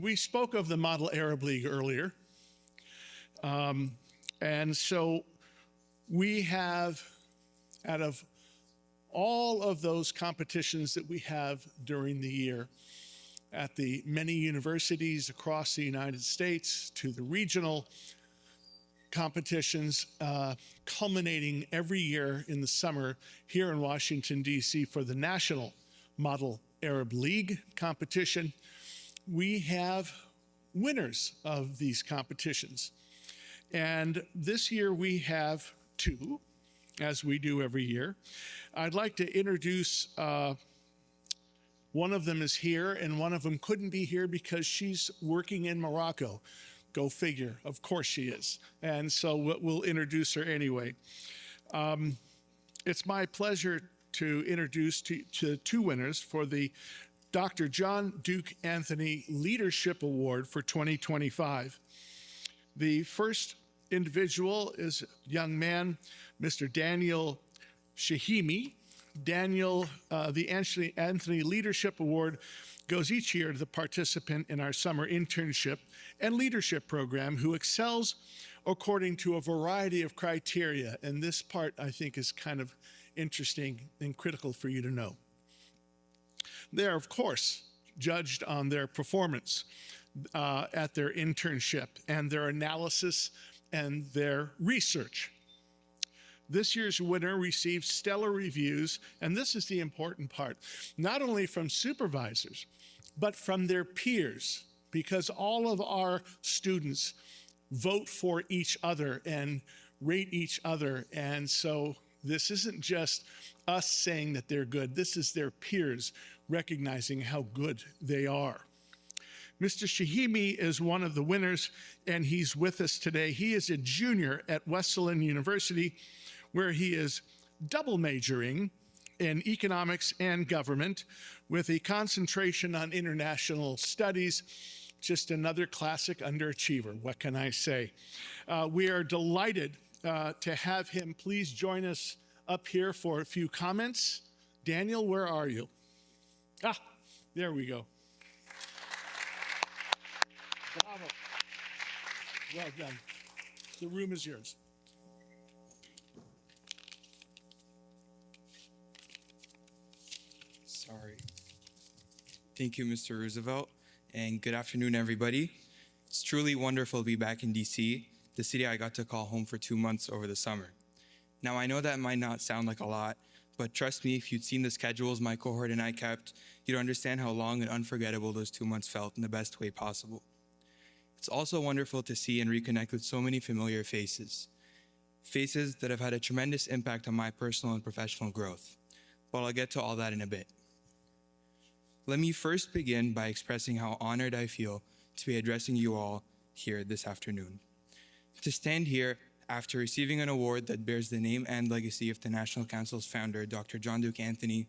we spoke of the Model Arab League earlier. And so we have, out of all of those competitions that we have during the year at the many universities across the United States, to the regional competitions, culminating every year in the summer here in Washington, D.C. for the National Model Arab League competition, we have winners of these competitions. And this year we have two, as we do every year. I'd like to introduce, one of them is here, and one of them couldn't be here because she's working in Morocco. Go figure, of course she is. And so we'll introduce her anyway. It's my pleasure to introduce to two winners for the Dr. John Duke Anthony Leadership Award for 2025. The first individual is a young man, Mr. Daniel Chehimi. Daniel, the Anthony Leadership Award goes each year to the participant in our summer internship and leadership program who excels according to a variety of criteria. And this part, I think, is kind of interesting and critical for you to know. They are, of course, judged on their performance at their internship and their analysis and their research. This year's winner received stellar reviews, and this is the important part, not only from supervisors, but from their peers, because all of our students vote for each other and rate each other. And so this isn't just us saying that they're good, this is their peers recognizing how good they are. Mr. Chehimi is one of the winners, and he's with us today. He is a junior at Wesleyan University, where he is double majoring in economics and government with a concentration on international studies. Just another classic underachiever, what can I say? We are delighted to have him. Please join us up here for a few comments. Daniel, where are you? Ah, there we go. Bravo. Well done. The room is yours. Sorry. Thank you, Mr. Roosevelt, and good afternoon, everybody. It's truly wonderful to be back in DC, the city I got to call home for 2 months over the summer. Now, I know that might not sound like a lot, but trust me, if you'd seen the schedules my cohort and I kept, you'd understand how long and unforgettable those 2 months felt in the best way possible. It's also wonderful to see and reconnect with so many familiar faces that have had a tremendous impact on my personal and professional growth. But I'll get to all that in a bit. Let me first begin by expressing how honored I feel to be addressing you all here this afternoon. To stand here after receiving an award that bears the name and legacy of the National Council's founder, Dr. John Duke Anthony,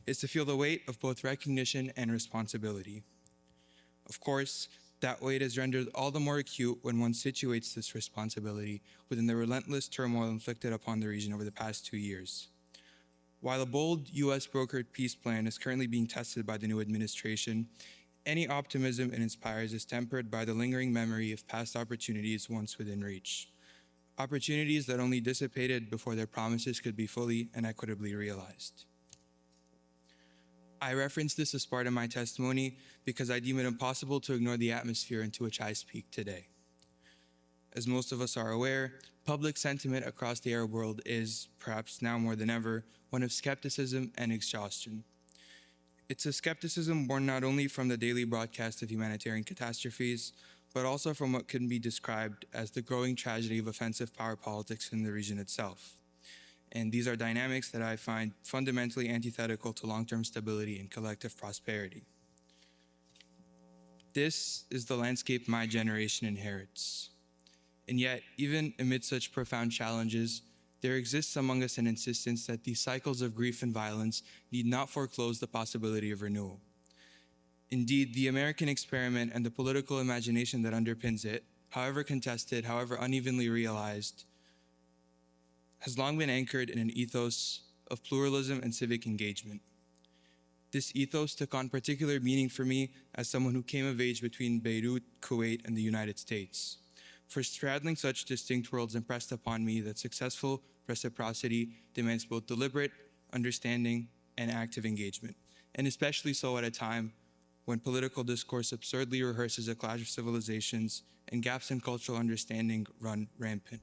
is to feel the weight of both recognition and responsibility. Of course, that weight is rendered all the more acute when one situates this responsibility within the relentless turmoil inflicted upon the region over the past 2 years. While a bold U.S. brokered peace plan is currently being tested by the new administration, any optimism it inspires is tempered by the lingering memory of past opportunities once within reach. Opportunities that only dissipated before their promises could be fully and equitably realized. I reference this as part of my testimony because I deem it impossible to ignore the atmosphere into which I speak today. As most of us are aware, public sentiment across the Arab world is, perhaps now more than ever, one of skepticism and exhaustion. It's a skepticism born not only from the daily broadcast of humanitarian catastrophes, but also from what can be described as the growing tragedy of offensive power politics in the region itself. And these are dynamics that I find fundamentally antithetical to long-term stability and collective prosperity. This is the landscape my generation inherits. And yet, even amid such profound challenges, there exists among us an insistence that these cycles of grief and violence need not foreclose the possibility of renewal. Indeed, the American experiment and the political imagination that underpins it, however contested, however unevenly realized, has long been anchored in an ethos of pluralism and civic engagement. This ethos took on particular meaning for me as someone who came of age between Beirut, Kuwait, and the United States. For straddling such distinct worlds impressed upon me that successful reciprocity demands both deliberate understanding and active engagement, and especially so at a time when political discourse absurdly rehearses a clash of civilizations and gaps in cultural understanding run rampant.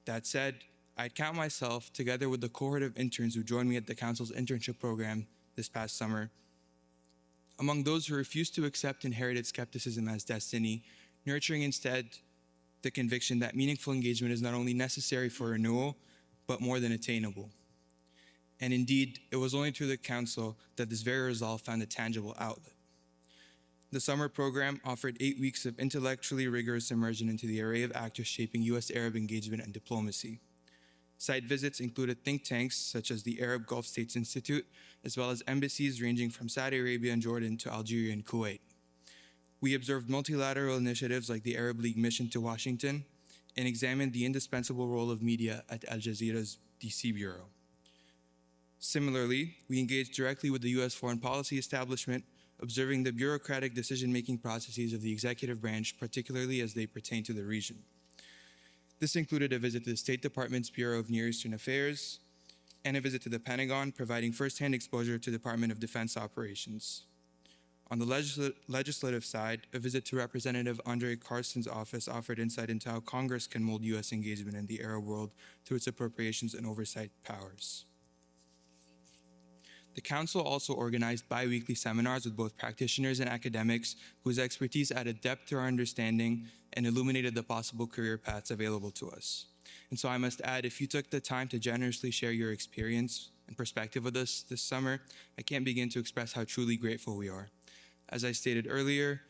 That said, I'd count myself, together with the cohort of interns who joined me at the Council's internship program this past summer, among those who refused to accept inherited skepticism as destiny, nurturing instead the conviction that meaningful engagement is not only necessary for renewal, but more than attainable. And indeed, it was only through the Council that this very resolve found a tangible outlet. The summer program offered 8 weeks of intellectually rigorous immersion into the array of actors shaping U.S. Arab engagement and diplomacy. Site visits included think tanks such as the Arab Gulf States Institute, as well as embassies ranging from Saudi Arabia and Jordan to Algeria and Kuwait. We observed multilateral initiatives like the Arab League mission to Washington and examined the indispensable role of media at Al Jazeera's DC bureau. Similarly, we engaged directly with the U.S. foreign policy establishment, observing the bureaucratic decision-making processes of the executive branch, particularly as they pertain to the region. This included a visit to the State Department's Bureau of Near Eastern Affairs and a visit to the Pentagon, providing firsthand exposure to Department of Defense operations. On the legislative side, a visit to Representative Andre Carson's office offered insight into how Congress can mold U.S. engagement in the Arab world through its appropriations and oversight powers. The Council also organized bi-weekly seminars with both practitioners and academics whose expertise added depth to our understanding and illuminated the possible career paths available to us. And so I must add, if you took the time to generously share your experience and perspective with us this summer, I can't begin to express how truly grateful we are. As I stated earlier,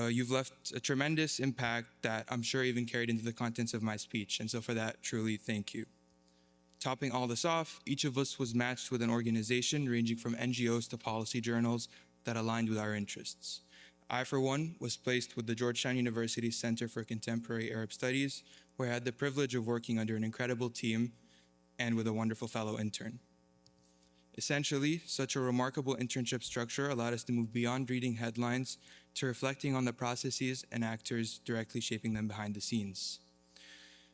you've left a tremendous impact that I'm sure even carried into the contents of my speech, and so for that, truly thank you. Topping all this off, each of us was matched with an organization ranging from NGOs to policy journals that aligned with our interests. I, for one, was placed with the Georgetown University Center for Contemporary Arab Studies, where I had the privilege of working under an incredible team and with a wonderful fellow intern. Essentially, such a remarkable internship structure allowed us to move beyond reading headlines to reflecting on the processes and actors directly shaping them behind the scenes.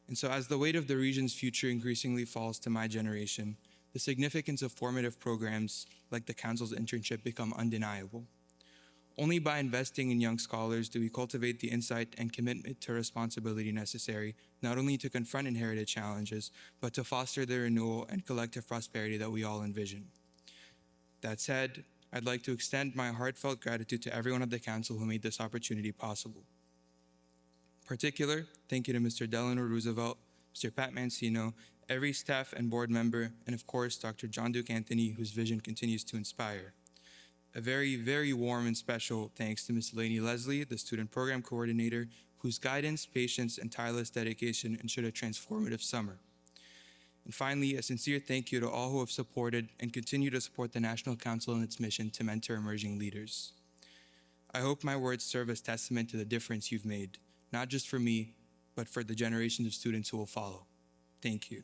And so as the weight of the region's future increasingly falls to my generation, the significance of formative programs like the Council's internship become undeniable. Only by investing in young scholars do we cultivate the insight and commitment to responsibility necessary not only to confront inherited challenges, but to foster the renewal and collective prosperity that we all envision. That said, I'd like to extend my heartfelt gratitude to everyone at the Council who made this opportunity possible. Particular thank you to Mr. Delano Roosevelt, Mr. Pat Mancino, every staff and board member, and of course, Dr. John Duke Anthony, whose vision continues to inspire. A very, very warm and special thanks to Ms. Lainey Leslie, the student program coordinator, whose guidance, patience, and tireless dedication ensured a transformative summer. And finally, a sincere thank you to all who have supported and continue to support the National Council in its mission to mentor emerging leaders. I hope my words serve as testament to the difference you've made, not just for me, but for the generations of students who will follow. Thank you.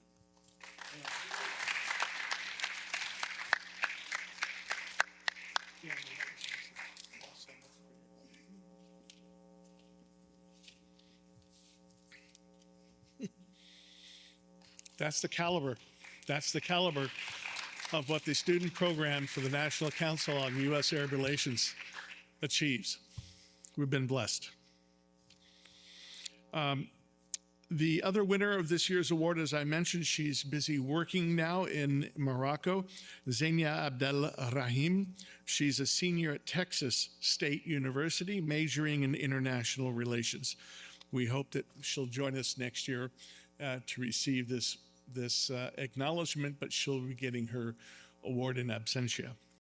That's the caliber. That's the caliber of what the student program for the National Council on U.S. Arab Relations achieves. We've been blessed. The other winner of this year's award, as I mentioned, she's busy working now in Morocco, Zenia Abdel Rahim. She's a senior at Texas State University, majoring in international relations. We hope that she'll join us next year to receive this acknowledgement, but she'll be getting her award in absentia.